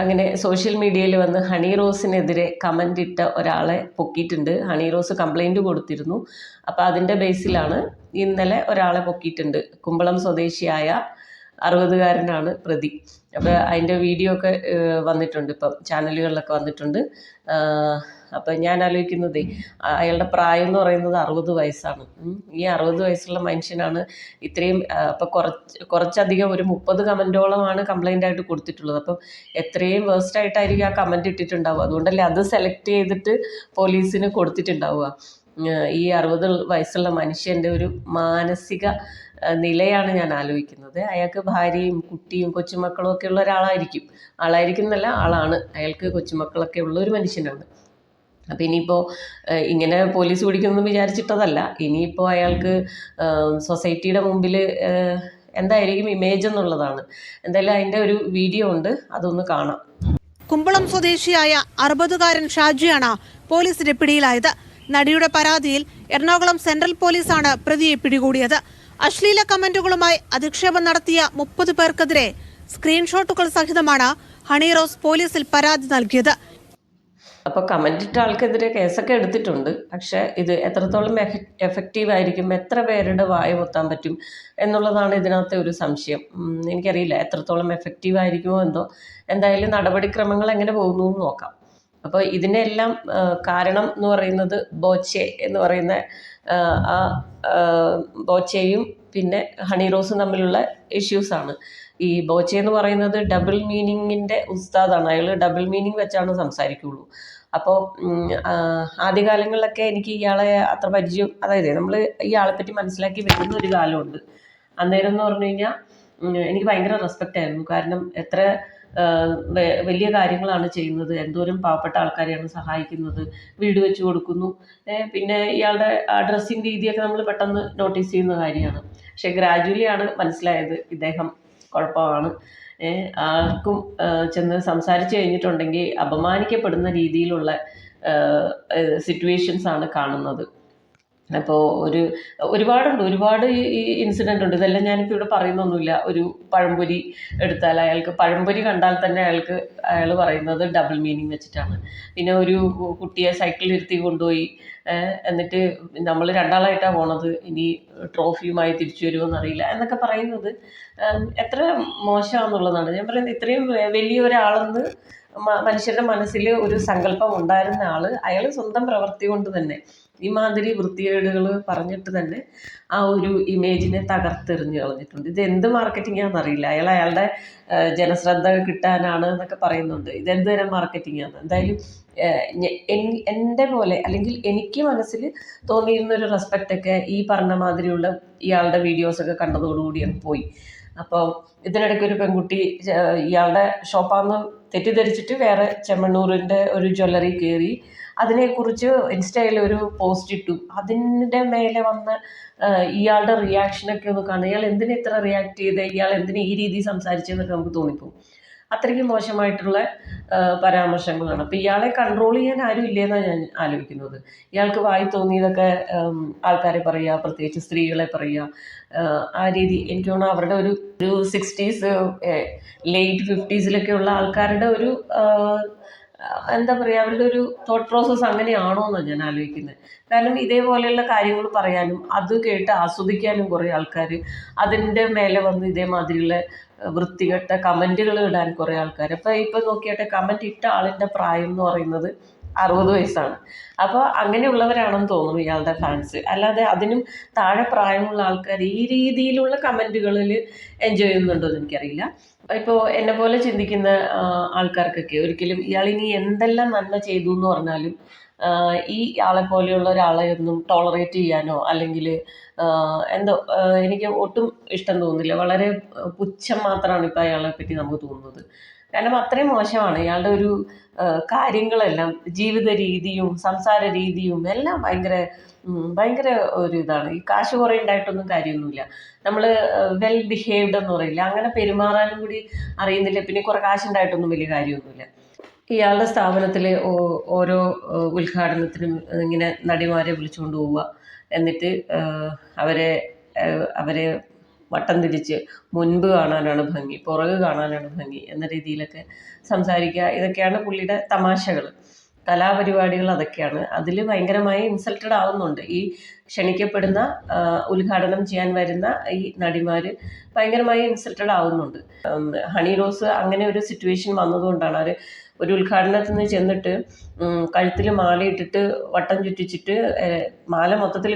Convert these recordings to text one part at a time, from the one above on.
അങ്ങനെ സോഷ്യൽ മീഡിയയിൽ വന്ന് ഹണി റോസിനെതിരെ കമൻ്റ് ഇട്ട ഒരാളെ പൊക്കിയിട്ടുണ്ട്. ഹണി റോസ് കംപ്ലൈൻറ്റ് കൊടുത്തിരുന്നു. അപ്പോൾ അതിൻ്റെ ബേസിലാണ് ഇന്നലെ ഒരാളെ പൊക്കിയിട്ടുണ്ട്. കുമ്പളം സ്വദേശിയായ 60-കാരനാണ് പ്രതി. അപ്പോൾ അതിൻ്റെ വീഡിയോ ഒക്കെ വന്നിട്ടുണ്ട്, ഇപ്പം ചാനലുകളിലൊക്കെ വന്നിട്ടുണ്ട്. അപ്പം ഞാൻ ആലോചിക്കുന്നത്, അയാളുടെ പ്രായം എന്ന് പറയുന്നത് 60 വയസ്സാണ്. ഈ 60 വയസ്സുള്ള മനുഷ്യനാണ് ഇത്രയും അപ്പം കുറച്ചധികം ഒരു 30 കമൻറ്റോളമാണ് കംപ്ലൈൻ്റ് ആയിട്ട് കൊടുത്തിട്ടുള്ളത്. അപ്പം എത്രയും വേസ്റ്റായിട്ടായിരിക്കും ആ കമൻറ്റ് ഇട്ടിട്ടുണ്ടാവുക. അതുകൊണ്ടല്ലേ അത് സെലക്ട് ചെയ്തിട്ട് പോലീസിന് കൊടുത്തിട്ടുണ്ടാവുക. ഈ 60 വയസ്സുള്ള മനുഷ്യൻ്റെ ഒരു മാനസിക നിലയാണ് ഞാൻ ആലോചിക്കുന്നത്. അയാൾക്ക് ഭാര്യയും കുട്ടിയും കൊച്ചുമക്കളും ഒക്കെ ഉള്ള ആളായിരിക്കും എന്നല്ല, ആളാണ്. അയാൾക്ക് കൊച്ചുമക്കളൊക്കെ ഉള്ള ഒരു മനുഷ്യനാണ്. അപ്പം ഇനിയിപ്പോൾ ഇങ്ങനെ പോലീസ് പിടിക്കുമെന്ന് വിചാരിച്ചിട്ടതല്ല. ഇനിയിപ്പോൾ അയാൾക്ക് സൊസൈറ്റിയുടെ മുമ്പിൽ എന്തായിരിക്കും ഇമേജ് എന്നുള്ളതാണ്. എന്തായാലും അതിൻ്റെ ഒരു വീഡിയോ ഉണ്ട്, അതൊന്ന് കാണാം. കുമ്പളം സ്വദേശിയായ 60-കാരൻ ഷാജിയാണ് പോലീസിന്റെ പിടിയിലായത്. നടിയുടെ പരാതിയിൽ എറണാകുളം സെൻട്രൽ പോലീസാണ് പ്രതിയെ പിടികൂടിയത്. അശ്ലീല കമന്റുകളുമായി അധിക്ഷേപം നടത്തിയ 30 പേർക്കെതിരെ സ്ക്രീൻഷോട്ടുകൾ സഹിതമാണ് ഹണി റോസ് പോലീസിൽ പരാതി നൽകിയത്. അപ്പോൾ കമൻ്റ് ഇട്ട ആൾക്കെതിരെ കേസൊക്കെ എടുത്തിട്ടുണ്ട്. പക്ഷേ ഇത് എത്രത്തോളം എഫക്റ്റീവ് ആയിരിക്കും, എത്ര പേരുടെ വായ പൊത്താൻ പറ്റും എന്നുള്ളതാണ് ഇതിനകത്തെ ഒരു സംശയം. എനിക്കറിയില്ല എത്രത്തോളം എഫക്റ്റീവ് ആയിരിക്കുമോ എന്തോ. എന്തായാലും നടപടിക്രമങ്ങൾ എങ്ങനെ പോകുന്നു എന്ന് നോക്കാം. അപ്പോൾ ഇതിനെല്ലാം കാരണം എന്ന് പറയുന്നത് ബോച്ചെ എന്ന് പറയുന്ന ആ ബോച്ചയും പിന്നെ ഹണി റോസും തമ്മിലുള്ള ഇഷ്യൂസാണ്. ഈ ബോച്ചെ എന്ന് പറയുന്നത് ഡബിൾ മീനിങ്ങിൻ്റെ ഉസ്താദാണ്. അയാൾ ഡബിൾ മീനിങ് വെച്ചാണ് സംസാരിക്കുകയുള്ളൂ. അപ്പോൾ ആദ്യകാലങ്ങളിലൊക്കെ എനിക്ക് ഇയാളെ അത്ര പരിചയം, അതായത് നമ്മൾ ഇയാളെ പറ്റി മനസ്സിലാക്കി വരുന്ന ഒരു കാലമുണ്ട്. അന്നേരം എന്ന് പറഞ്ഞു കഴിഞ്ഞാൽ എനിക്ക് ഭയങ്കര റെസ്പെക്റ്റ് ആയിരുന്നു. കാരണം എത്ര വലിയ കാര്യങ്ങളാണ് ചെയ്യുന്നത്, എന്തോരം പാവപ്പെട്ട ആൾക്കാരെയാണ് സഹായിക്കുന്നത്, വീട് വെച്ച് കൊടുക്കുന്നു. പിന്നെ ഇയാളുടെ ഡ്രസ്സിങ് രീതിയൊക്കെ നമ്മൾ പെട്ടെന്ന് നോട്ടീസ് ചെയ്യുന്ന കാര്യമാണ്. പക്ഷേ ഗ്രാജുവലി ആണ് മനസ്സിലായത് ഇദ്ദേഹം കുഴപ്പമാണ്. ആർക്കും ചെന്ന് സംസാരിച്ച് കഴിഞ്ഞിട്ടുണ്ടെങ്കിൽ അപമാനിക്കപ്പെടുന്ന രീതിയിലുള്ള സിറ്റുവേഷൻസ് ആണ് കാണുന്നത്. അപ്പോൾ ഒരുപാട് ഈ ഇൻസിഡൻ്റ് ഉണ്ട്. ഇതെല്ലാം ഞാനിപ്പോൾ ഇവിടെ പറയുന്നൊന്നുമില്ല. ഒരു പഴംപൊരി എടുത്താൽ അയാൾക്ക് പഴംപൊരി കണ്ടാൽ തന്നെ അയാൾ പറയുന്നത് ഡബിൾ മീനിങ് വെച്ചിട്ടാണ്. പിന്നെ ഒരു കുട്ടിയെ സൈക്കിളിലിരുത്തി കൊണ്ടുപോയി, എന്നിട്ട് നമ്മൾ 2 ആളായിട്ടാണ് പോണത്, ഇനി ട്രോഫിയുമായി തിരിച്ചു വരുമെന്നറിയില്ല എന്നൊക്കെ പറയുന്നത് എത്ര മോശമാണെന്നുള്ളതാണ് ഞാൻ പറയുന്നത്. ഇത്രയും വലിയ ഒരാളെന്ന് മനുഷ്യരുടെ മനസ്സിൽ ഒരു സങ്കല്പം ഉണ്ടായിരുന്ന അയാൾ സ്വന്തം പ്രവൃത്തി കൊണ്ട് തന്നെ ഈ മാതിരി വൃത്തികേടുകൾ പറഞ്ഞിട്ട് തന്നെ ആ ഒരു ഇമേജിനെ തകർത്തെറിഞ്ഞ് കളഞ്ഞിട്ടുണ്ട്. ഇത് എന്ത് മാർക്കറ്റിംഗാണെന്നറിയില്ല. അയാളുടെ ജനശ്രദ്ധ കിട്ടാനാണ് എന്നൊക്കെ പറയുന്നുണ്ട്. ഇതെന്ത് തരം മാർക്കറ്റിംഗാണ്? എന്തായാലും എൻ്റെ പോലെ അല്ലെങ്കിൽ എനിക്ക് മനസ്സിൽ തോന്നിയിരുന്നൊരു റെസ്പെക്റ്റൊക്കെ ഈ പറഞ്ഞ മാതിരിയുള്ള ഇയാളുടെ വീഡിയോസൊക്കെ കണ്ടതോടുകൂടി പോയി. അപ്പോൾ ഇതിനിടയ്ക്ക് ഒരു പെൺകുട്ടി ഇയാളുടെ ഷോപ്പാന്ന് തെറ്റിദ്ധരിച്ചിട്ട് വേറെ ചെമ്മണ്ണൂരിൻ്റെ ഒരു ജ്വല്ലറി കയറി അതിനെക്കുറിച്ച് ഇൻസ്റ്റയിൽ ഒരു പോസ്റ്റ് ഇട്ടു. അതിൻ്റെ മേലെ വന്ന ഇയാളുടെ റിയാക്ഷനൊക്കെ ഒന്ന് കാണുക. ഇയാൾ എന്തിനാ ഇത്ര റിയാക്ട് ചെയ്ത്, ഇയാൾ എന്തിനാ ഈ രീതിയിൽ സംസാരിച്ചതെന്നൊക്കെ നമുക്ക് തോന്നിപ്പോകും. അത്രയ്ക്ക് മോശമായിട്ടുള്ള പരാമർശങ്ങളാണ്. അപ്പോൾ ഇയാളെ കൺട്രോൾ ചെയ്യാൻ ആരും ഇല്ലെന്നാണ് ഞാൻ ആലോചിക്കുന്നത്. ഇയാൾക്ക് വായി തോന്നിയതൊക്കെ ആൾക്കാരെ പറയുക, പ്രത്യേകിച്ച് സ്ത്രീകളെ പറയുക, ആ രീതി എനിക്ക് തോന്നുന്നു അവരുടെ ഒരു 60s ലേറ്റ് 50s ഉള്ള ആൾക്കാരുടെ ഒരു എന്താ പറയുക, അവരുടെ ഒരു തോട്ട് പ്രോസസ്സ് അങ്ങനെയാണോ എന്നാണ് ഞാൻ ആലോചിക്കുന്നത്. കാരണം ഇതേപോലെയുള്ള കാര്യങ്ങൾ പറയാനും അത് കേട്ട് ആസ്വദിക്കാനും കുറേ ആൾക്കാർ, അതിൻ്റെ മേലെ വന്ന് ഇതേമാതിരിയുള്ള വൃത്തികെട്ട കമൻറ്റുകൾ ഇടാൻ കുറേ ആൾക്കാർ. ഇപ്പോൾ നോക്കിയാട്ടെ, കമൻറ്റ് ഇട്ട ആളിൻ്റെ പ്രായം എന്ന് പറയുന്നത് 60 വയസ്സാണ്. അപ്പോൾ അങ്ങനെയുള്ളവരാണെന്ന് തോന്നുന്നു ഇയാളുടെ ഫാൻസ്. അല്ലാതെ അതിനും താഴെ പ്രായമുള്ള ആൾക്കാർ ഈ രീതിയിലുള്ള കമൻറ്റുകളിൽ എൻജോയ് ചെയ്യുന്നുണ്ടോ എന്ന് എനിക്കറിയില്ല. ഇപ്പോൾ എന്നെ പോലെ ചിന്തിക്കുന്ന ആൾക്കാർക്കൊക്കെ ഒരിക്കലും ഇയാളിനി എന്തെല്ലാം നന്മ ചെയ്തു എന്ന് പറഞ്ഞാലും ഈ ആളെ പോലെയുള്ള ഒരാളെ ഒന്നും ടോളറേറ്റ് ചെയ്യാനോ അല്ലെങ്കിൽ എന്തോ എനിക്ക് ഒട്ടും ഇഷ്ടം തോന്നുന്നില്ല. വളരെ പുച്ഛം മാത്രമാണ് ഇപ്പോൾ അയാളെ പറ്റി നമുക്ക് തോന്നുന്നത്. കാരണം അത്രയും മോശമാണ് ഇയാളുടെ ഒരു കാര്യങ്ങളെല്ലാം, ജീവിത രീതിയും സംസാര രീതിയും എല്ലാം ഭയങ്കര ഒരു ഇതാണ്. ഈ കാശ് കുറേ ഉണ്ടായിട്ടൊന്നും കാര്യമൊന്നുമില്ല. നമ്മൾ വെൽ ബിഹേവ്ഡ് എന്ന് പറയില്ല, അങ്ങനെ പെരുമാറാനും കൂടി അറിയുന്നില്ല. പിന്നെ കുറേ കാശുണ്ടായിട്ടൊന്നും വലിയ കാര്യമൊന്നുമില്ല. ഇയാളുടെ സ്ഥാപനത്തിൽ ഓരോ ഉദ്ഘാടനത്തിനും ഇങ്ങനെ നടിമാരെ വിളിച്ചുകൊണ്ട് പോവുക, എന്നിട്ട് അവരെ വട്ടം തിരിച്ച് മുൻപ് കാണാനാണ് ഭംഗി, പുറക് കാണാനാണ് ഭംഗി എന്ന രീതിയിലൊക്കെ സംസാരിക്കുക. ഇതൊക്കെയാണ് പുള്ളിയുടെ തമാശകൾ. കലാപരിപാടികൾ അതൊക്കെയാണ്. അതിൽ ഭയങ്കരമായി ഇൻസൾട്ടഡ് ആവുന്നുണ്ട്. ഈ ക്ഷണിക്കപ്പെടുന്ന ഉദ്ഘാടനം ചെയ്യാൻ വരുന്ന ഈ നടിമാർ ഭയങ്കരമായി ഇൻസൾട്ടഡ് ആവുന്നുണ്ട്. ഹണി റോസ് അങ്ങനെ ഒരു സിറ്റുവേഷൻ വന്നതുകൊണ്ടാണ് അവർ ഒരു ഉദ്ഘാടനത്തിന് ചെന്നിട്ട് കഴുത്തിൽ മാലയിട്ടിട്ട് വട്ടം ചുറ്റിച്ചിട്ട് മാല മൊത്തത്തിൽ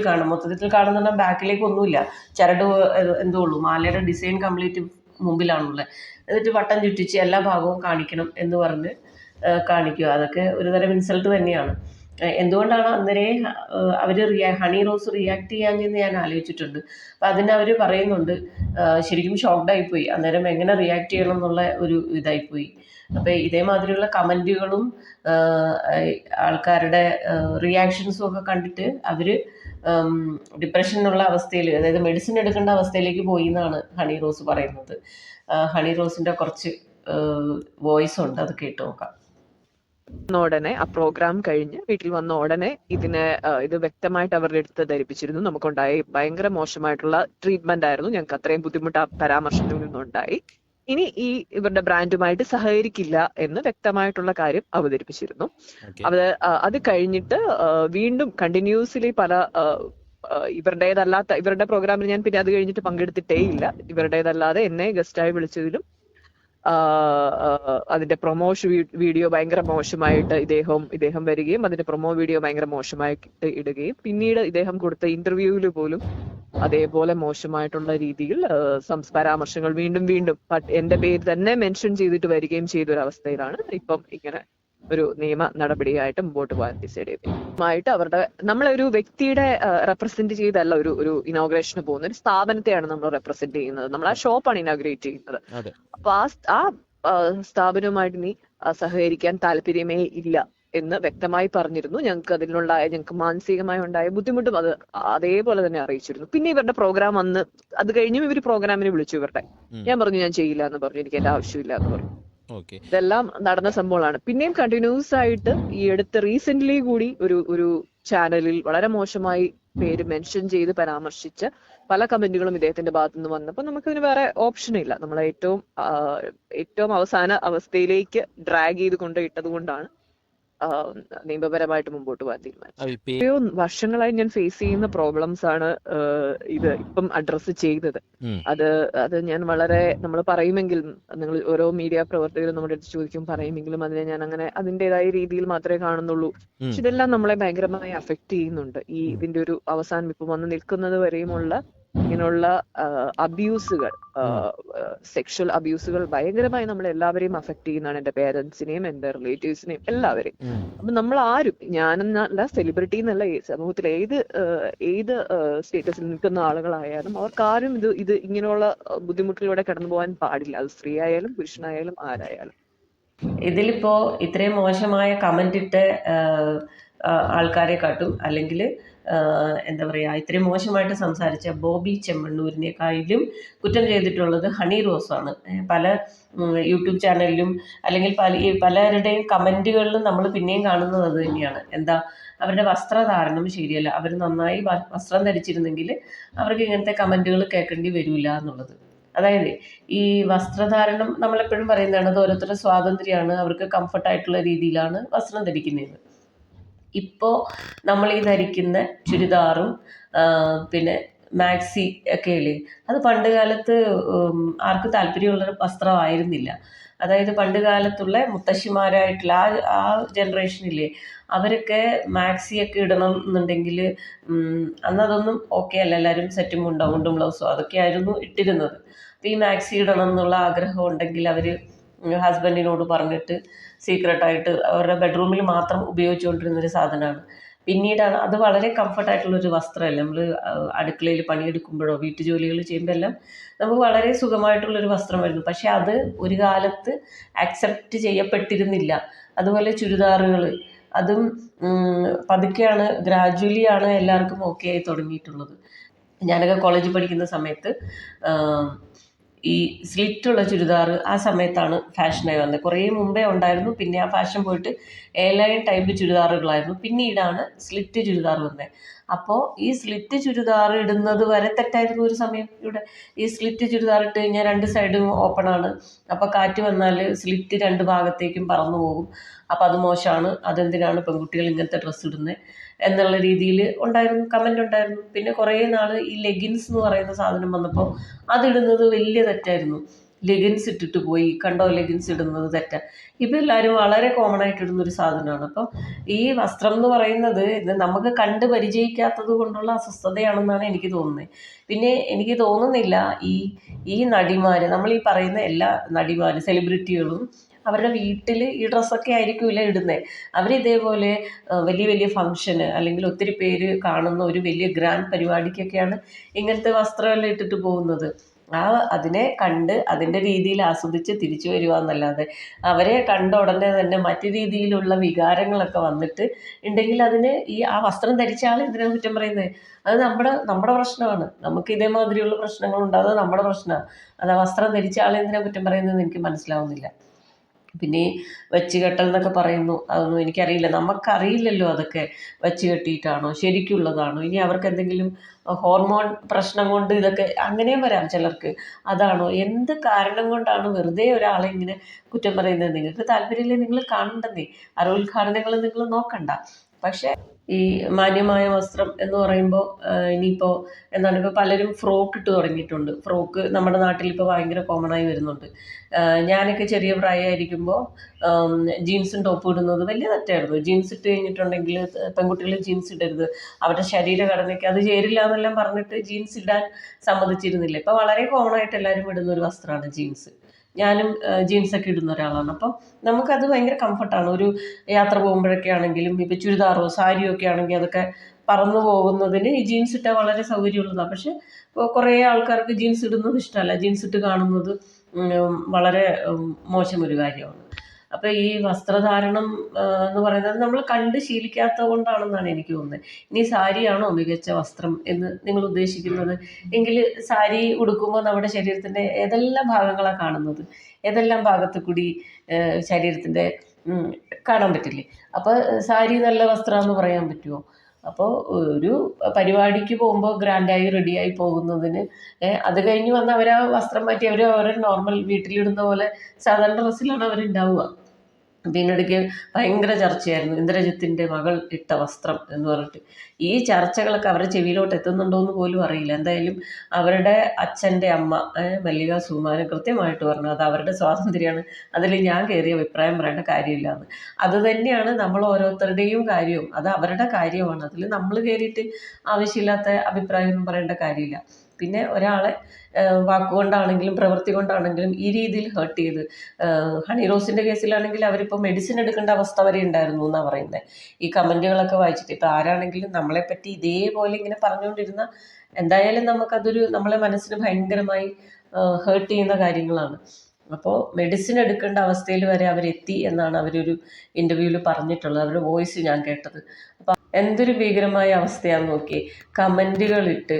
കാണുന്ന ബാക്കിലേക്ക് ഒന്നുമില്ല, ചരട് എന്തോ ഉള്ളൂ, മാലയുടെ ഡിസൈൻ കംപ്ലീറ്റ് മുമ്പിലാണുള്ളത്. എന്നിട്ട് വട്ടം ചുറ്റിച്ച് എല്ലാ ഭാഗവും കാണിക്കണം എന്ന് പറഞ്ഞ് കാണിക്കുക. അതൊക്കെ ഒരുതരം ഇൻസൾട്ട് തന്നെയാണ്. എന്തുകൊണ്ടാണ് അന്നേരം അവർ ഹണി റോസ് റിയാക്ട് ചെയ്യാഞ്ഞെന്ന് ഞാൻ ആലോചിച്ചിട്ടുണ്ട്. അപ്പം അതിന് അവർ പറയുന്നുണ്ട്, ശരിക്കും ഷോക്ക്ഡായിപ്പോയി, അന്നേരം എങ്ങനെ റിയാക്ട് ചെയ്യണം എന്നുള്ള ഒരു ഇതായിപ്പോയി. അപ്പം ഇതേമാതിരിയുള്ള കമൻറ്റുകളും ആൾക്കാരുടെ റിയാക്ഷൻസും ഒക്കെ കണ്ടിട്ട് അവർ ഡിപ്രഷനുള്ള അവസ്ഥയിൽ, അതായത് മെഡിസിൻ എടുക്കേണ്ട അവസ്ഥയിലേക്ക് പോയി എന്നാണ് ഹണി റോസ് പറയുന്നത്. ഹണി റോസിൻ്റെ കുറച്ച് വോയിസ് ഉണ്ട്, അത് കേട്ട് നോക്കാം. ഉടനെ ആ പ്രോഗ്രാം കഴിഞ്ഞ് വീട്ടിൽ വന്ന ഉടനെ ഇത് വ്യക്തമായിട്ട് അവരുടെ അടുത്ത് ധരിപ്പിച്ചിരുന്നു. നമുക്കുണ്ടായ ഭയങ്കര മോശമായിട്ടുള്ള ട്രീറ്റ്മെന്റ് ആയിരുന്നു, ഞങ്ങൾക്ക് അത്രയും ബുദ്ധിമുട്ട് ആ പരാമർശത്തിൽ നിന്നുണ്ടായി. ഇനി ഇവരുടെ ബ്രാൻഡുമായിട്ട് സഹകരിക്കില്ല എന്ന് വ്യക്തമായിട്ടുള്ള കാര്യം അവതരിപ്പിച്ചിരുന്നു. അത് കഴിഞ്ഞിട്ട് വീണ്ടും കണ്ടിന്യൂസ്ലി പല ഇവരുടെ പ്രോഗ്രാമിൽ ഞാൻ പിന്നെ അത് കഴിഞ്ഞിട്ട് പങ്കെടുത്തിട്ടേ ഇല്ല. ഇവരുടേതല്ലാതെ എന്നെ ഗസ്റ്റായി വിളിച്ചതിലും അതിന്റെ പ്രൊമോഷൻ വീഡിയോ ഭയങ്കര മോശമായിട്ട് ഇദ്ദേഹം വരികയും അതിന്റെ പ്രൊമോ വീഡിയോ ഭയങ്കര മോശമായിട്ട് ഇടുകയും പിന്നീട് ഇദ്ദേഹം കൊടുത്ത ഇന്റർവ്യൂവിൽ പോലും അതേപോലെ മോശമായിട്ടുള്ള രീതിയിൽ പരാമർശങ്ങൾ വീണ്ടും എന്റെ പേര് തന്നെ മെൻഷൻ ചെയ്തിട്ട് വരികയും ചെയ്ത ഒരു അവസ്ഥയിലാണ് ഇപ്പം ഇങ്ങനെ ഒരു നിയമ നടപടിയായിട്ട് മുമ്പോട്ട് പോകാൻ ഡിസൈഡ് ചെയ്തത്. അവരുടെ നമ്മളൊരു വ്യക്തിയുടെ റെപ്രസെന്റ് ചെയ്തല്ല ഒരു ഇനോഗ്രേഷന് പോകുന്ന ഒരു സ്ഥാപനത്തെയാണ് നമ്മൾ റെപ്രസെന്റ് ചെയ്യുന്നത്. നമ്മൾ ആ ഷോപ്പാണ് ഇനോഗ്രേറ്റ് ചെയ്യുന്നത്. അപ്പൊ ആ സ്ഥാപനവുമായിട്ട് നീ സഹകരിക്കാൻ താല്പര്യമേ ഇല്ല എന്ന് വ്യക്തമായി പറഞ്ഞിരുന്നു. ഞങ്ങൾക്ക് മാനസികമായി ഉണ്ടായ ബുദ്ധിമുട്ടും അത് അതേപോലെ തന്നെ അറിയിച്ചിരുന്നു. പിന്നെ ഇവരുടെ പ്രോഗ്രാം വന്ന് അത് കഴിഞ്ഞും ഇവർ പ്രോഗ്രാമിന് വിളിച്ചു ഇവരുടെ. ഞാൻ പറഞ്ഞു ഞാൻ ചെയ്യില്ല എന്ന് പറഞ്ഞു, എനിക്ക് എന്റെ ആവശ്യമില്ല എന്ന് പറഞ്ഞു. ഇതെല്ലാം നടന്ന സംഭവങ്ങളാണ്. പിന്നെയും കണ്ടിന്യൂസ് ആയിട്ട് ഈ അടുത്ത് റീസെന്റ്ലി കൂടി ഒരു ചാനലിൽ വളരെ മോശമായി പേര് മെൻഷൻ ചെയ്ത് പരാമർശിച്ച പല കമന്റുകളും ഇദ്ദേഹത്തിന്റെ ഭാഗത്തു നിന്ന് വന്നപ്പോൾ നമുക്കിതിന് വേറെ ഓപ്ഷൻ ഇല്ല. നമ്മളെ ഏറ്റവും അവസാന അവസ്ഥയിലേക്ക് ഡ്രാഗ് ചെയ്ത് കൊണ്ടിട്ടത് കൊണ്ടാണ് നിയമപരമായിട്ട് മുമ്പോട്ട് പോകാൻ തീരുമാനിച്ചത്. വർഷങ്ങളായി ഞാൻ ഫേസ് ചെയ്യുന്ന പ്രോബ്ലംസ് ആണ് ഇത് ഇപ്പം അഡ്രസ്സ് ചെയ്തത്. അത് ഞാൻ വളരെ നമ്മൾ പറയുമെങ്കിലും, നിങ്ങൾ ഓരോ മീഡിയ പ്രവർത്തകരും നമ്മുടെ അടുത്ത് ചോദിക്കും, പറയുമെങ്കിലും അതിനെ ഞാൻ അങ്ങനെ അതിൻ്റെതായ രീതിയിൽ മാത്രമേ കാണുന്നുള്ളൂ. പക്ഷെ ഇതെല്ലാം നമ്മളെ ഭയങ്കരമായി അഫക്ട് ചെയ്യുന്നുണ്ട്. ഇതിന്റെ ഒരു അവസാനം ഇപ്പം വന്ന് നിൽക്കുന്നത് വരെയുമുള്ള ഇങ്ങനെയുള്ള അബ്യൂസുകൾ, സെക്ഷൽ അബ്യൂസുകൾ ഭയങ്കരമായി നമ്മളെല്ലാവരെയും അഫക്ട് ചെയ്യുന്നതാണ്. എന്റെ പേരൻസിനെയും എന്റെ റിലേറ്റീവ്സിനെയും എല്ലാവരെയും. അപ്പൊ നമ്മൾ ആരും, ഞാനെന്നല്ല, സെലിബ്രിറ്റി എന്നല്ല, സമൂഹത്തിൽ ഏത് സ്റ്റേറ്റസിൽ നിൽക്കുന്ന ആളുകളായാലും അവർക്കാരും ഇത് ഇങ്ങനെയുള്ള ബുദ്ധിമുട്ടിലൂടെ കടന്നു പോകാൻ പാടില്ല. അത് സ്ത്രീ ആയാലും പുരുഷനായാലും ആരായാലും. ഇതിലിപ്പോ ഇത്രയും മോശമായ കമന്റ് ഇട്ട ആൾക്കാരെ കാട്ടും, അല്ലെങ്കിൽ എന്താ പറയുക, ഇത്രയും മോശമായിട്ട് സംസാരിച്ച ബോബി ചെമ്മണ്ണൂരിനേക്കാളും കുറ്റം ചെയ്തിട്ടുള്ളത് ഹണി റോസാണ്. പല യൂട്യൂബ് ചാനലിലും അല്ലെങ്കിൽ പലരുടെയും കമൻറ്റുകളിലും നമ്മൾ പിന്നെയും കാണുന്നത് അത് തന്നെയാണ്. എന്താ, അവരുടെ വസ്ത്രധാരണം ശരിയല്ല, അവർ നന്നായി വസ്ത്രം ധരിച്ചിരുന്നെങ്കിൽ അവർക്ക് ഇങ്ങനത്തെ കമൻറ്റുകൾ കേൾക്കേണ്ടി വരില്ല എന്നുള്ളത്. അതായത് ഈ വസ്ത്രധാരണം നമ്മളെപ്പോഴും പറയുന്നതാണ്, അത് ഓരോരുത്തരുടെ സ്വാതന്ത്ര്യമാണ്, അവർക്ക് കംഫർട്ടായിട്ടുള്ള രീതിയിലാണ് വസ്ത്രം ധരിക്കുന്നത്. ഇപ്പോൾ നമ്മൾ ഈ ധരിക്കുന്ന ചുരിദാറും പിന്നെ മാക്സി ഒക്കെ ഇല്ലേ, അത് പണ്ട് കാലത്ത് ആർക്ക് താല്പര്യമുള്ള വസ്ത്രമായിരുന്നില്ല. അതായത് പണ്ട് കാലത്തുള്ള മുത്തശ്ശിമാരായിട്ടുള്ള ആ ജനറേഷനില്ലേ, അവരൊക്കെ മാക്സിയൊക്കെ ഇടണം എന്നുണ്ടെങ്കിൽ അന്നതൊന്നും ഓക്കെ അല്ല. എല്ലാവരും സെറ്റും മുണ്ടും ബ്ലൗസും അതൊക്കെയായിരുന്നു ഇട്ടിരുന്നത്. അപ്പോൾ ഈ മാക്സി ഇടണം എന്നുള്ള ആഗ്രഹം ഉണ്ടെങ്കിൽ അവർ ഹസ്ബൻഡിനോട് പറഞ്ഞിട്ട് സീക്രട്ടായിട്ട് അവരുടെ ബെഡ്റൂമിൽ മാത്രം ഉപയോഗിച്ചുകൊണ്ടിരുന്നൊരു സാധനമാണ്. പിന്നീടാണ് അത് വളരെ കംഫർട്ടായിട്ടുള്ളൊരു വസ്ത്രമല്ല. നമ്മൾ അടുക്കളയിൽ പണിയെടുക്കുമ്പോഴോ വീട്ടുജോലികൾ ചെയ്യുമ്പോൾ എല്ലാം നമുക്ക് വളരെ സുഖമായിട്ടുള്ളൊരു വസ്ത്രമായിരുന്നു. പക്ഷേ അത് ഒരു കാലത്ത് ആക്സെപ്റ്റ് ചെയ്യപ്പെട്ടിരുന്നില്ല. അതുപോലെ ചുരിദാറുകൾ, അതും പതുക്കെയാണ്, ഗ്രാജുവലിയാണ് എല്ലാവർക്കും ഓക്കെ ആയി തുടങ്ങിയിട്ടുള്ളത്. ഞാനൊക്കെ കോളേജിൽ പഠിക്കുന്ന സമയത്ത് ഈ സ്ലിറ്റുള്ള ചുരിദാർ ആ സമയത്താണ് ഫാഷനായി വന്നത്. കുറേ മുമ്പേ ഉണ്ടായിരുന്നു, പിന്നെ ആ ഫാഷൻ പോയിട്ട് എയർലൈൻ ടൈപ്പ് ചുരിദാറുകളായിരുന്നു, പിന്നീടാണ് സ്ലിറ്റ് ചുരിദാർ വന്നത്. അപ്പോൾ ഈ സ്ലിറ്റ് ചുരിദാർ ഇടുന്നത് വരെ തെറ്റായിരുന്നു ഒരു സമയം. ഇവിടെ ഈ സ്ലിറ്റ് ചുരിദാർ ഇട്ട് കഴിഞ്ഞാൽ 2 സൈഡും ഓപ്പണാണ്, അപ്പോൾ കാറ്റ് വന്നാൽ സ്ലിറ്റ് 2 ഭാഗത്തേക്കും പറന്നു പോകും, അപ്പോൾ അത് മോശമാണ്, അതെന്തിനാണ് പെൺകുട്ടികൾ ഇങ്ങനത്തെ ഡ്രസ്സ് ഇടുന്നത് എന്നുള്ള രീതിയിൽ ഉണ്ടായിരുന്നു, കമൻ്റ് ഉണ്ടായിരുന്നു. പിന്നെ കുറേ നാൾ ഈ ലെഗിൻസ് എന്ന് പറയുന്ന സാധനം വന്നപ്പോൾ അതിടുന്നത് വലിയ തെറ്റായിരുന്നു. ലെഗിൻസ് ഇട്ടിട്ട് പോയി, കണ്ടോ ലെഗിൻസ് ഇടുന്നത് തെറ്റാ. ഇപ്പം എല്ലാവരും വളരെ കോമൺ ആയിട്ട് ഇടുന്നൊരു സാധനമാണ്. അപ്പോൾ ഈ വസ്ത്രം എന്ന് പറയുന്നത് ഇത് നമുക്ക് കണ്ട് പരിചയിക്കാത്തത് കൊണ്ടുള്ള അസ്വസ്ഥതയാണെന്നാണ് എനിക്ക് തോന്നുന്നത്. പിന്നെ എനിക്ക് തോന്നുന്നില്ല ഈ നടിമാർ, നമ്മൾ ഈ പറയുന്ന എല്ലാ നടിമാർ സെലിബ്രിറ്റികളും അവരുടെ വീട്ടിൽ ഈ ഡ്രസ്സൊക്കെ ആയിരിക്കില്ല ഇടുന്നത്. അവരിതേപോലെ വലിയ വലിയ ഫംഗ്ഷന് അല്ലെങ്കിൽ ഒത്തിരി പേര് കാണുന്ന ഒരു വലിയ ഗ്രാൻഡ് പരിപാടിക്കൊക്കെയാണ് ഇങ്ങനത്തെ വസ്ത്രമെല്ലാം ഇട്ടിട്ട് പോകുന്നത്. അതിനെ കണ്ട് അതിൻ്റെ രീതിയിൽ ആസ്വദിച്ച് തിരിച്ചു വരിക എന്നല്ലാതെ അവരെ കണ്ട ഉടനെ തന്നെ മറ്റു രീതിയിലുള്ള വികാരങ്ങളൊക്കെ വന്നിട്ട് ഉണ്ടെങ്കിൽ അതിന് ആ വസ്ത്രം ധരിച്ച ആൾ എന്തിനാണ് കുറ്റം പറയുന്നത്? അത് നമ്മുടെ പ്രശ്നമാണ്. നമുക്ക് ഇതേമാതിരിയുള്ള പ്രശ്നങ്ങളുണ്ട്, നമ്മുടെ പ്രശ്നമാണ്. അത് ആ വസ്ത്രം ധരിച്ച ആൾ എന്തിനാണ് കുറ്റം പറയുന്നതെന്ന് എനിക്ക് മനസ്സിലാവുന്നില്ല. പിന്നെ വെച്ച് കെട്ടൽ എന്നൊക്കെ പറയുന്നു, അതൊന്നും എനിക്കറിയില്ല. നമുക്കറിയില്ലല്ലോ അതൊക്കെ വെച്ച് കെട്ടിയിട്ടാണോ ശരിക്കുള്ളതാണോ, ഇനി അവർക്ക് എന്തെങ്കിലും ഹോർമോൺ പ്രശ്നം കൊണ്ട് ഇതൊക്കെ അങ്ങനെയും വരാം ചിലർക്ക്. അതാണോ, എന്ത് കാരണം കൊണ്ടാണ് വെറുതെ ഒരാളെ ഇങ്ങനെ കുറ്റം പറയുന്നത്? നിങ്ങൾക്ക് താല്പര്യമില്ലേ നിങ്ങൾ കാണണ്ടെന്നേ, ഉദ്ഘാടനങ്ങൾ നിങ്ങൾ നോക്കണ്ട. പക്ഷേ ഈ മാന്യമായ വസ്ത്രം എന്ന് പറയുമ്പോൾ ഇനിയിപ്പോൾ എന്താണ്, ഇപ്പോൾ പലരും ഫ്രോക്ക് ഇട്ട് തുടങ്ങിയിട്ടുണ്ട്. ഫ്രോക്ക് നമ്മുടെ നാട്ടിൽ ഇപ്പോൾ ഭയങ്കര കോമൺ ആയി വരുന്നുണ്ട്. ഞാനൊക്കെ ചെറിയ പ്രായമായിരിക്കുമ്പോൾ ജീൻസും ടോപ്പും ഇടുന്നത് വലിയ തെറ്റായിരുന്നു. ജീൻസ് ഇട്ട് കഴിഞ്ഞിട്ടുണ്ടെങ്കിൽ പെൺകുട്ടികൾ ജീൻസ് ഇടരുത്, അവരുടെ ശരീരഘടനയ്ക്ക് അത് ചേരില്ല എന്നെല്ലാം പറഞ്ഞിട്ട് ജീൻസ് ഇടാൻ സമ്മതിച്ചിരുന്നില്ല. ഇപ്പോൾ വളരെ കോമൺ ആയിട്ട് എല്ലാവരും ഇടുന്ന ഒരു വസ്ത്രമാണ് ജീൻസ്. ഞാനും ജീൻസൊക്കെ ഇടുന്ന ഒരാളാണ്. അപ്പം നമുക്കത് ഭയങ്കര കംഫർട്ടാണ്. ഒരു യാത്ര പോകുമ്പോഴൊക്കെ ആണെങ്കിലും ഇപ്പോൾ ചുരിദാറോ സാരിയോ ഒക്കെ ആണെങ്കിൽ അതൊക്കെ പറന്നു പോകുന്നതിന് ഈ ജീൻസ് ഇട്ടാൽ വളരെ സൗകര്യമുള്ളതാണ്. പക്ഷേ കുറേ ആൾക്കാർക്ക് ജീൻസ് ഇടുന്നത് ഇഷ്ടമല്ല, ജീൻസ് ഇട്ട് കാണുന്നത് വളരെ മോശമൊരു കാര്യമാണ്. അപ്പോൾ ഈ വസ്ത്രധാരണം എന്ന് പറയുന്നത് നമ്മൾ കണ്ട് ശീലിക്കാത്തത് കൊണ്ടാണെന്നാണ് എനിക്ക് തോന്നുന്നത്. ഇനി സാരിയാണോ മികച്ച വസ്ത്രം എന്ന് നിങ്ങൾ ഉദ്ദേശിക്കുന്നത് എങ്കിൽ സാരി ഉടുക്കുമ്പോൾ നമ്മുടെ ശരീരത്തിൻ്റെ ഏതെല്ലാം ഭാഗങ്ങളാണ് കാണുന്നത്, ഏതെല്ലാം ഭാഗത്ത് കൂടി ശരീരത്തിൻ്റെ കാണാൻ പറ്റില്ലേ? അപ്പോൾ സാരി നല്ല വസ്ത്രമാണെന്ന് പറയാൻ പറ്റുമോ? അപ്പോൾ ഒരു പരിപാടിക്ക് പോകുമ്പോൾ ഗ്രാൻഡായി റെഡിയായി പോകുന്നതിന് അത് കഴിഞ്ഞ് വന്ന് അവർ ആ വസ്ത്രം മാറ്റി അവരുടെ നോർമൽ വീട്ടിലിടുന്ന പോലെ സാധാരണ ഡ്രസ്സിലാണ് അവരുണ്ടാവുക. ഇതിനിടയ്ക്ക് ഭയങ്കര ചർച്ചയായിരുന്നു ഇന്ദ്രജിത്തിൻ്റെ മകൾ ഇട്ട വസ്ത്രം എന്ന് പറഞ്ഞിട്ട്. ഈ ചർച്ചകളൊക്കെ അവരുടെ ചെവിയിലോട്ട് എത്തുന്നുണ്ടോ എന്ന് പോലും അറിയില്ല. എന്തായാലും അവരുടെ അച്ഛൻ്റെ അമ്മ മല്ലിക സുകുമാരൻ കൃത്യമായിട്ട് പറഞ്ഞു അത് അവരുടെ സ്വാതന്ത്ര്യമാണ്, അതിൽ ഞാൻ കയറി അഭിപ്രായം പറയേണ്ട കാര്യമില്ല എന്ന്. അത് തന്നെയാണ് നമ്മൾ ഓരോരുത്തരുടെയും കാര്യവും, അത് അവരുടെ കാര്യമാണ്. അതിൽ നമ്മൾ കയറിയിട്ട് ആവശ്യമില്ലാത്ത അഭിപ്രായമൊന്നും പറയേണ്ട കാര്യമില്ല. പിന്നെ ഒരാളെ വാക്കുകൊണ്ടാണെങ്കിലും പ്രവൃത്തി കൊണ്ടാണെങ്കിലും ഈ രീതിയിൽ ഹേർട്ട് ചെയ്ത്, ഹണി റോസിൻ്റെ കേസിലാണെങ്കിൽ അവരിപ്പോൾ മെഡിസിൻ എടുക്കേണ്ട അവസ്ഥ വരെ ഉണ്ടായിരുന്നു എന്നാണ് പറയുന്നത്. ഈ കമൻറ്റുകളൊക്കെ വായിച്ചിട്ട് ഇപ്പോൾ ആരാണെങ്കിലും നമ്മളെപ്പറ്റി ഇതേപോലെ ഇങ്ങനെ പറഞ്ഞുകൊണ്ടിരുന്ന എന്തായാലും നമുക്കതൊരു നമ്മളെ മനസ്സിന് ഭയങ്കരമായി ഹേർട്ട് ചെയ്യുന്ന കാര്യങ്ങളാണ്. അപ്പോൾ മെഡിസിൻ എടുക്കേണ്ട അവസ്ഥയിൽ വരെ അവരെത്തി എന്നാണ് അവരൊരു ഇൻ്റർവ്യൂവിൽ പറഞ്ഞിട്ടുള്ളത്, അവരുടെ വോയിസ് ഞാൻ കേട്ടത്. അപ്പം എന്തൊരു ഭീകരമായ അവസ്ഥയാണെന്ന് നോക്കി. കമൻറ്റുകളിട്ട്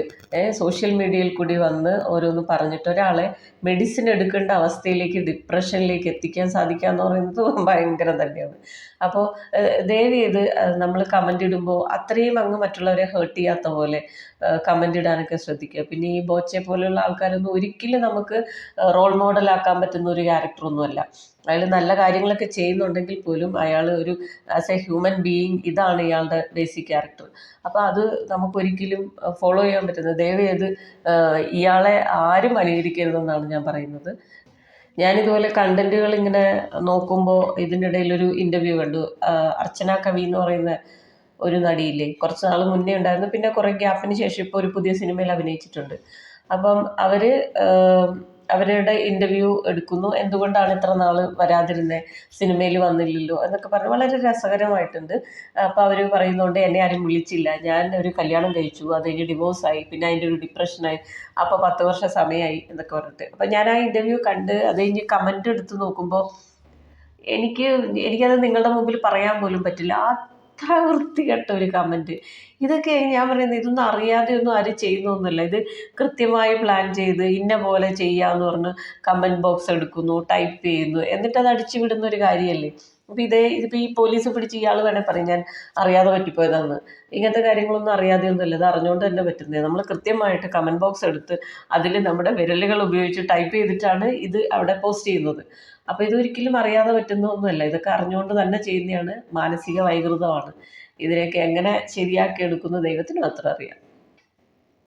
സോഷ്യൽ മീഡിയയിൽ കൂടി വന്ന് ഓരോന്ന് പറഞ്ഞിട്ട് ഒരാളെ മെഡിസിൻ എടുക്കേണ്ട അവസ്ഥയിലേക്ക് ഡിപ്രഷനിലേക്ക് എത്തിക്കാൻ സാധിക്കുക എന്ന് പറയുന്നത് ഭയങ്കരം തന്നെയാണ്. അപ്പോൾ ദയവ് ചെയ്ത് നമ്മൾ കമൻ്റ് ഇടുമ്പോൾ അത്രയും അങ്ങ് മറ്റുള്ളവരെ ഹേർട്ട് ചെയ്യാത്ത പോലെ കമൻ്റ് ഇടാനൊക്കെ ശ്രദ്ധിക്കുക. പിന്നെ ഈ ബോച്ചെ പോലെയുള്ള ആൾക്കാരൊന്നും ഒരിക്കലും നമുക്ക് റോൾ മോഡലാക്കാൻ പറ്റുന്ന ഒരു ക്യാരക്ടറൊന്നുമല്ല. അയാൾ നല്ല കാര്യങ്ങളൊക്കെ ചെയ്യുന്നുണ്ടെങ്കിൽ പോലും അയാൾ ഒരു ആസ് എ ഹ്യൂമൻ ബീയിങ് ഇതാണ് ഇയാളുടെ ബേസിക് ക്യാരക്ടർ. അപ്പോൾ അത് നമുക്കൊരിക്കലും ഫോളോ ചെയ്യാൻ പറ്റുന്നത്. ദയവ് ചെയ്ത് ഇയാളെ ആരും അനുകരിക്കരുതെന്നാണ് ഞാൻ പറയുന്നത്. ഞാനിതുപോലെ കണ്ടൻറ്റുകൾ ഇങ്ങനെ നോക്കുമ്പോൾ ഇതിനിടയിലൊരു ഇൻ്റർവ്യൂ കണ്ടു. അർച്ചന കവി എന്ന് പറയുന്ന ഒരു നടിയില്ലേ, കുറച്ച് നാൾ മുന്നേ ഉണ്ടായിരുന്നു, പിന്നെ കുറേ ഗ്യാപ്പിന് ശേഷം ഇപ്പോൾ ഒരു പുതിയ സിനിമയിൽ അഭിനയിച്ചിട്ടുണ്ട്. അപ്പം അവരുടെ ഇൻ്റർവ്യൂ എടുക്കുന്നു, എന്തുകൊണ്ടാണ് ഇത്ര നാൾ വരാതിരുന്നത്, സിനിമയിൽ വന്നില്ലല്ലോ എന്നൊക്കെ പറഞ്ഞ് വളരെ രസകരമായിട്ടുണ്ട്. അപ്പോൾ അവർ പറയുന്നുണ്ട് എന്നെ ആരും വിളിച്ചില്ല, ഞാൻ ഒരു കല്യാണം കഴിച്ചു, അത് കഴിഞ്ഞ് ഡിവോഴ്സായി, പിന്നെ അതിൻ്റെ ഒരു ഡിപ്രഷനായി, അപ്പോൾ 10 വർഷം സമയമായി എന്നൊക്കെ പറഞ്ഞിട്ട്. അപ്പം ഞാൻ ആ ഇൻ്റർവ്യൂ കണ്ട് അത് കഴിഞ്ഞ് കമൻറ്റ് എടുത്ത് നോക്കുമ്പോൾ എനിക്കത് നിങ്ങളുടെ മുമ്പിൽ പറയാൻ പോലും പറ്റില്ല. എത്ര വൃത്തികെട്ട ഒരു കമൻറ്റ്. ഇതൊക്കെ ഞാൻ പറയുന്നത് ഇതൊന്നും അറിയാതെ ഒന്നും ആരും ചെയ്യുന്നൊന്നുമല്ല. ഇത് കൃത്യമായി പ്ലാൻ ചെയ്ത് ഇന്ന പോലെ ചെയ്യാമെന്ന് പറഞ്ഞ് കമൻറ്റ് ബോക്സ് എടുക്കുന്നു, ടൈപ്പ് ചെയ്യുന്നു, എന്നിട്ട് അത് അടിച്ചു വിടുന്ന ഒരു കാര്യമല്ലേ. അപ്പോൾ ഇതിപ്പോൾ ഈ പോലീസ് പിടിച്ച് ഇയാൾ വേണേൽ പറയും ഞാൻ അറിയാതെ പറ്റിപ്പോയതാന്ന്. ഇങ്ങനത്തെ കാര്യങ്ങളൊന്നും അറിയാതെയൊന്നുമല്ല, ഇത് അറിഞ്ഞുകൊണ്ട് തന്നെ പറ്റുന്നത്. നമ്മൾ കൃത്യമായിട്ട് കമൻറ്റ് ബോക്സ് എടുത്ത് അതിൽ നമ്മുടെ വിരലുകൾ ഉപയോഗിച്ച് ടൈപ്പ് ചെയ്തിട്ടാണ് ഇത് അവിടെ പോസ്റ്റ് ചെയ്യുന്നത്. അപ്പോൾ ഇതൊരിക്കലും അറിയാതെ പറ്റുന്ന ഒന്നുമല്ല. ഇതൊക്കെ അറിഞ്ഞുകൊണ്ട് തന്നെ ചെയ്യുന്നതാണ്. മാനസിക വൈകൃതമാണ്. ഇതിനെയൊക്കെ എങ്ങനെ ശരിയാക്കി എടുക്കുന്നത് ദൈവത്തിന് മാത്രം അറിയാം.